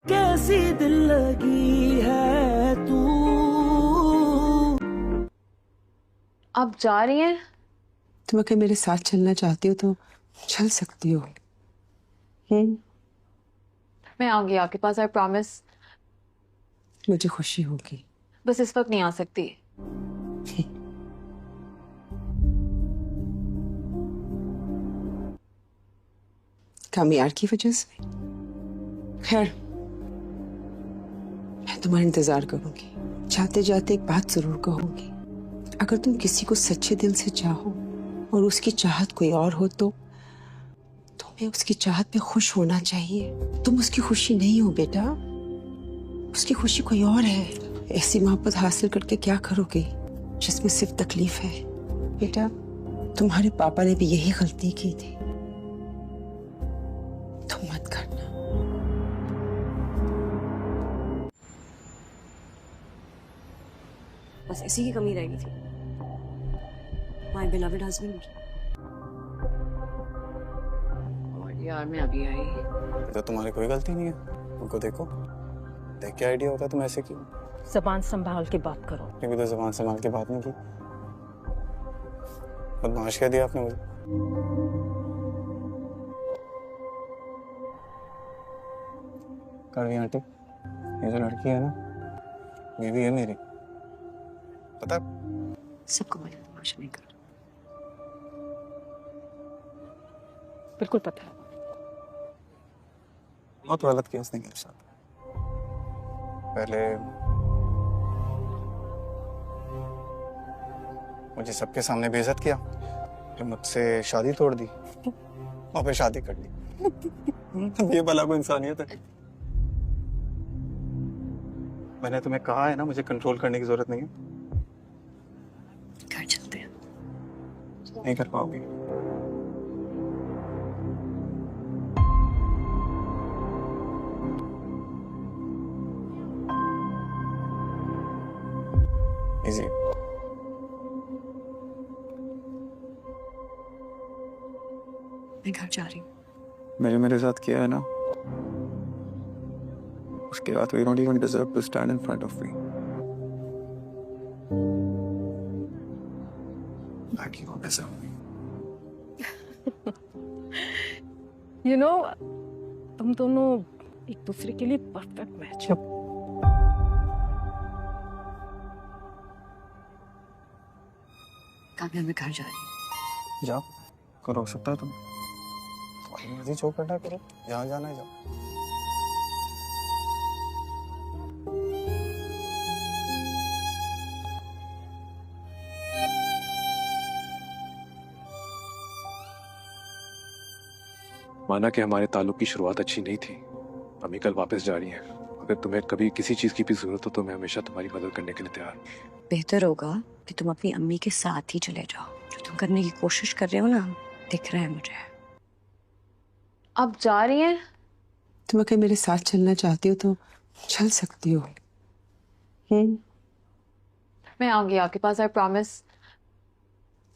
कैसी दिल लगी है तू। आप जा रही हैं? तुम अगर मेरे साथ चलना चाहती हो तो चल सकती हो। मैं आऊंगी आपके पास, आई प्रॉमिस। मुझे खुशी होगी। बस इस वक्त नहीं आ सकती। कामयार की वजह से। खैर, मैं तुम्हारा इंतजार करूंगी। जाते जाते एक बात जरूर कहूंगी, अगर तुम किसी को सच्चे दिल से चाहो और उसकी चाहत कोई और हो तो तुम्हें उसकी चाहत पे खुश होना चाहिए। तुम उसकी खुशी नहीं हो बेटा, उसकी खुशी कोई और है। ऐसी मोहब्बत हासिल करके क्या करोगे जिसमें सिर्फ तकलीफ है। बेटा, तुम्हारे पापा ने भी यही गलती की थी, तुम मत करना। बस इसी की कमी रहेगी थी, माय बिलव्ड हस्बैंड। और यार मैं अभी आई। तो तुम्हारी कोई गलती नहीं है, उनको देखो, देख के आइडिया होता तुम ऐसे क्यों। जबान संभाल के बात करो। क्योंकि तो जबान संभाल के बात नहीं की, बदमाश कह दिया आपने मुझे। कड़वी आंटी, ये जो लड़की है ना, ये भी है मेरी, पता है? सबको मैं तमाशा नहीं कर, बिल्कुल पता है। बहुत गलत किया उसने मेरे साथ। पहले मुझे सबके सामने बेइज्जत किया, फिर मुझसे शादी तोड़ दी और फिर शादी कर ली। ये भला कोई इंसानियत है? मैंने तुम्हें कहा है ना, मुझे कंट्रोल करने की जरूरत नहीं है। घर चलते हैं। नहीं कर पाओगी। इजी। मैं घर जा रही हूँ। मैंने मेरे साथ किया है ना, उसके बाद you don't even deserve to stand in front of me. Like you don't deserve me. You know, तुम दोनों एक दूसरे के लिए परफेक्ट मैच हो। काव्या, मैं घर जा रही हूँ। जाओ, को रोक सकता है तुम? तुम्हारी मर्जी, जो करना है करो, जहाँ जाना है जाओ। माना कि हमारे ताल्लुक की शुरुआत अच्छी नहीं थी, अम्मी कल वापस जा रही हैं। अगर तुम्हें कभी किसी चीज की भी जरूरत हो तो मैं हमेशा तुम्हारी मदद करने के लिए तैयार हूँ। बेहतर होगा कि तुम अपनी अम्मी के साथ ही चले जाओ। जो तुम करने की कोशिश कर रहे हो ना, दिख रहा है मुझे। आप जा रही हैं? तुम अगर मेरे साथ चलना चाहती हो तो चल सकती हो। मैं आऊंगी आपके पास, आई प्रॉमिस।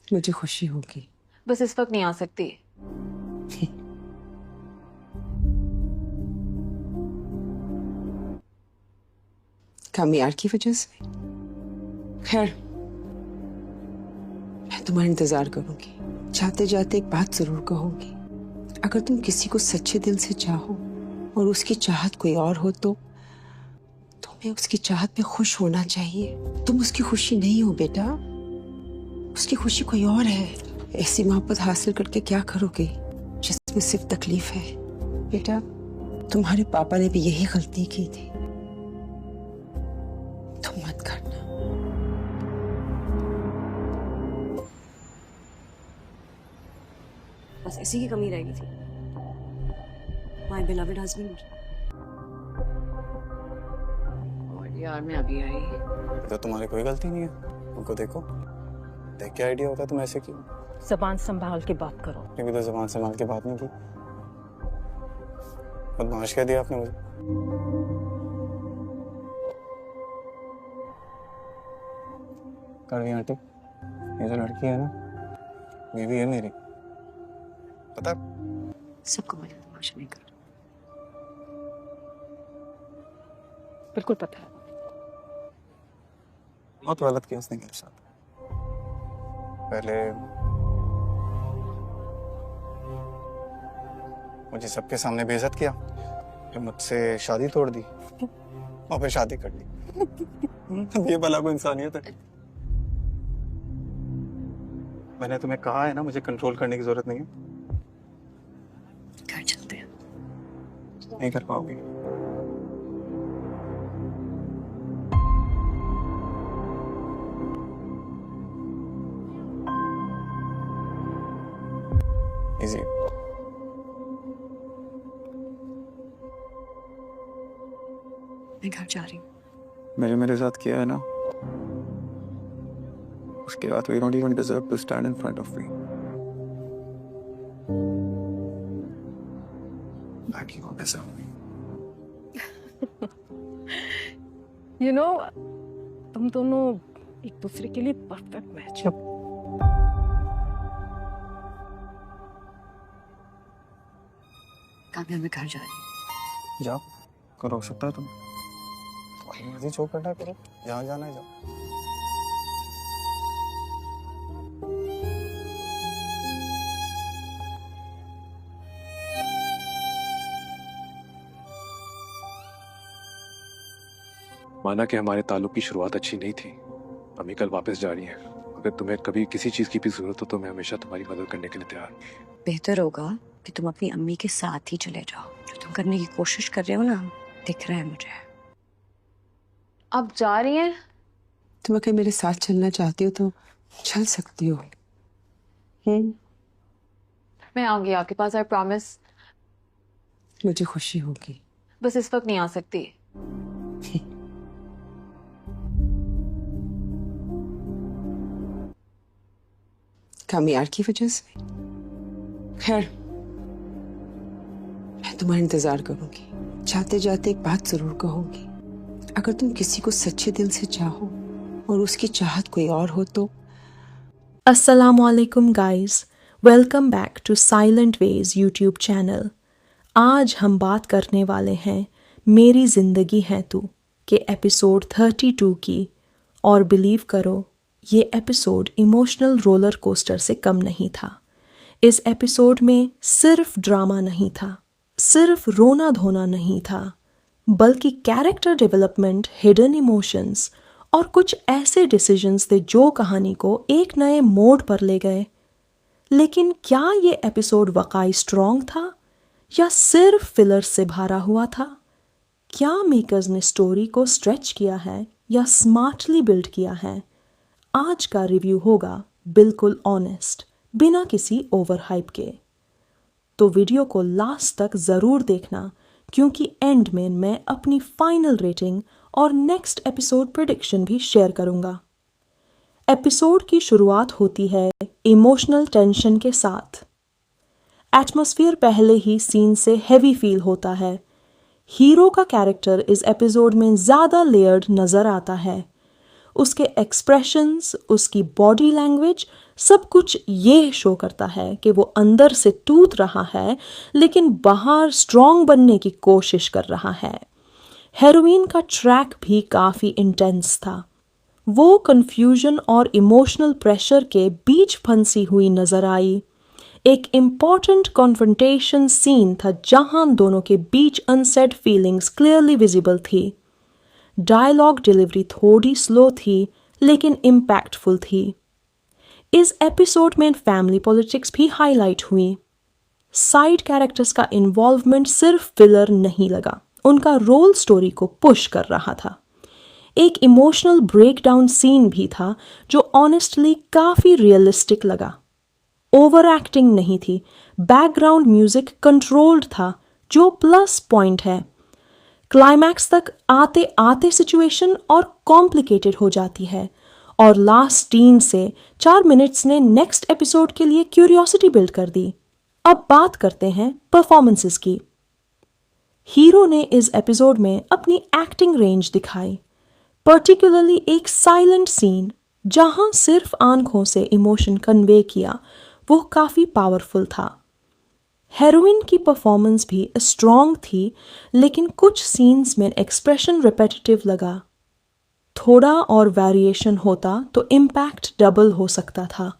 मुझे खुशी होगी। बस इस वक्त नहीं आ सकती। कामयार की वजह से। खैर, मैं तुम्हारा इंतजार करूंगी। जाते जाते एक बात जरूर कहूंगी, अगर तुम किसी को सच्चे दिल से चाहो और उसकी चाहत कोई और हो तो तुम्हें उसकी चाहत पे खुश होना चाहिए। तुम उसकी खुशी नहीं हो बेटा, उसकी खुशी कोई और है। ऐसी मोहब्बत हासिल करके क्या करोगे जिसमें सिर्फ तकलीफ है। बेटा, तुम्हारे पापा ने भी यही गलती की थी, तुम मत करना। बस इसी की कमी रहेगी थी, माय बिलव्ड हस्बैंड। और यार मैं अभी आई। तो तुम्हारी कोई गलती नहीं है, उनको देखो, देख के आइडिया होता तुम ऐसे क्यों। जबान संभाल के बात करो। क्योंकि तो जबान संभाल के बात नहीं की, बदमाश कह दिया आपने मुझे। कड़वी आंटी, ये जो लड़की है ना, ये भी है मेरी, पता है? सबको मैं तमाशा नहीं कर, बिल्कुल पता है। बहुत गलत किया उसने मेरे साथ। पहले मुझे सबके सामने बेइज्जत किया, फिर मुझसे शादी तोड़ दी और फिर शादी कर ली। अब ये भला कोई इंसानियत है? मैंने तुम्हें कहा है ना, मुझे कंट्रोल करने की जरूरत नहीं है। घर चलते हैं। नहीं कर पाओगी। इजी। मैं घर जा रही हूँ। मेरे साथ किया है ना, उसके बाद we don't even deserve to stand in front of me. Like you don't deserve me. You know, तुम दोनों एक दूसरे के लिए परफेक्ट मैच हो। काव्या, मैं घर जा रही हूँ। जाओ, करो सकता है तुम। तुम्हारी मर्जी, जो करना है करो, जहाँ जाना है जाओ। माना कि हमारे ताल्लुक की शुरुआत अच्छी नहीं थी। अम्मी कल वापस जा रही हैं। अगर तुम्हें कभी किसी चीज की भी जरूरत हो तो मैं हमेशा तुम्हारी मदद करने के लिए तैयार हूँ। बेहतर होगा कि तुम अपनी अम्मी के साथ ही चले जाओ। जो तुम करने की कोशिश कर रहे हो ना, दिख रहा है मुझे। अब जा रही हैं? तुम अगर मेरे साथ चलना चाहती हो तो चल सकती हो। मैं आऊंगी आपके पास, आई प्रॉमिस। मुझे खुशी होगी। बस इस वक्त नहीं आ सकती। कामयार की वजह से। खैर, मैं तुम्हारा इंतजार करूंगी। जाते जाते एक बात जरूर कहूंगी, अगर तुम किसी को सच्चे दिल से चाहो और उसकी चाहत कोई और हो तो। अस्सलामुअलैकुम guys, welcome back to silent veg YouTube channel. आज हम बात करने वाले हैं मेरी ज़िंदगी है तू के एपिसोड 32 की। और बिलीव करो, ये एपिसोड इमोशनल रोलर कोस्टर से कम नहीं था। इस एपिसोड में सिर्फ ड्रामा नहीं था, सिर्फ रोना धोना नहीं था, बल्कि कैरेक्टर डेवलपमेंट, हिडन इमोशंस और कुछ ऐसे डिसीजंस थे जो कहानी को एक नए मोड़ पर ले गए। लेकिन क्या ये एपिसोड वाकई स्ट्रॉन्ग था या सिर्फ फिलर से भरा हुआ था? क्या मेकर्स ने स्टोरी को स्ट्रेच किया है या स्मार्टली बिल्ड किया है? आज का रिव्यू होगा बिल्कुल ऑनेस्ट, बिना किसी ओवर हाइप के। तो वीडियो को लास्ट तक ज़रूर देखना, क्योंकि एंड में मैं अपनी फाइनल रेटिंग और नेक्स्ट एपिसोड प्रेडिक्शन भी शेयर करूंगा। एपिसोड की शुरुआत होती है इमोशनल टेंशन के साथ। एटमॉस्फेयर पहले ही सीन से हैवी फील होता है। हीरो का कैरेक्टर इस एपिसोड में ज़्यादा लेयर्ड नज़र आता है। उसके एक्सप्रेशंस, उसकी बॉडी लैंग्वेज, सब कुछ ये शो करता है कि वो अंदर से टूट रहा है लेकिन बाहर स्ट्रॉन्ग बनने की कोशिश कर रहा है। हेरोइन का ट्रैक भी काफ़ी इंटेंस था। वो कंफ्यूजन और इमोशनल प्रेशर के बीच फंसी हुई नजर आई। एक इम्पॉर्टेंट कॉन्फ्रंटेशन सीन था जहां दोनों के बीच अनसेड फीलिंग्स क्लियरली विजिबल थी। डायलॉग डिलीवरी थोड़ी स्लो थी लेकिन इम्पैक्टफुल थी। इस एपिसोड में फैमिली पॉलिटिक्स भी हाईलाइट हुई। साइड कैरेक्टर्स का इन्वॉल्वमेंट सिर्फ फिलर नहीं लगा, उनका रोल स्टोरी को पुश कर रहा था। एक इमोशनल ब्रेकडाउन सीन भी था जो ऑनेस्टली काफ़ी रियलिस्टिक लगा। ओवर एक्टिंग नहीं थी, बैकग्राउंड म्यूजिक कंट्रोल्ड था, जो प्लस पॉइंट है। क्लाइमैक्स तक आते आते सिचुएशन और कॉम्प्लिकेटेड हो जाती है और लास्ट 3 से 4 मिनट्स ने नेक्स्ट एपिसोड के लिए क्यूरियोसिटी बिल्ड कर दी। अब बात करते हैं परफॉर्मेंसेस की। हीरो ने इस एपिसोड में अपनी एक्टिंग रेंज दिखाई, पर्टिकुलरली एक साइलेंट सीन जहां सिर्फ आंखों से इमोशन कन्वे किया, वो काफ़ी पावरफुल था। हेरोइन की परफॉर्मेंस भी स्ट्रॉन्ग थी, लेकिन कुछ सीन्स में एक्सप्रेशन रिपीटेटिव लगा। थोड़ा और वेरिएशन होता तो इम्पैक्ट डबल हो सकता था।